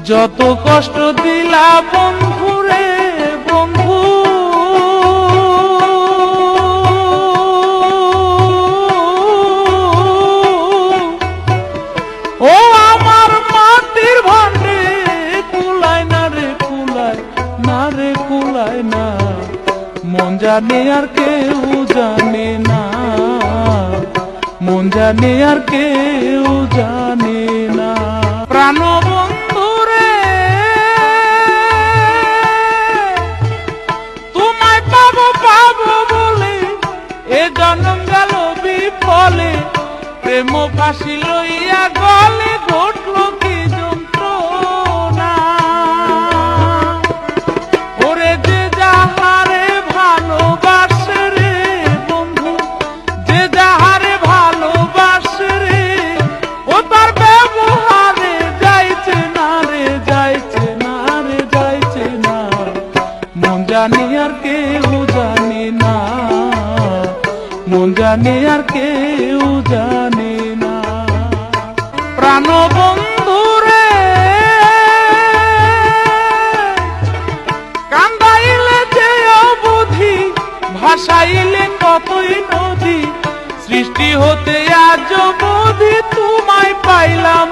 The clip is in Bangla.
যত কষ্ট দিলা বন্ধু রে বন্ধু, ও আমার মাটির ভান্ডে কুলায় না রে কুলায় না রে কুলায় না, মন জানে আর কেউ জানে না, মন জানে আর কেউ জানে না। প্রাণ বন্ধু রে তোমায় পাবো পাবো বলে এ জন্ম গেল বিফলে, প্রেম ফাঁসি লইয়া গলে ঘটল কি যন্ত্রণা। ওরে যে যাহারে ভালোবাসে রে বন্ধু, যে যাহারে ভালোবাসে রে, ও তার ব্যবহারে যাইছে না রে যাইছে না রে যাইছে না, মন জানে আর কেউ জানে না, মন জানে আর কেউ জানে না। প্রাণ বন্ধু রে কান্দাইলে যে অবধি, ভাসাইলে কতই নদী, সৃষ্টি হতে আজ অবধি তোমায় পাইলাম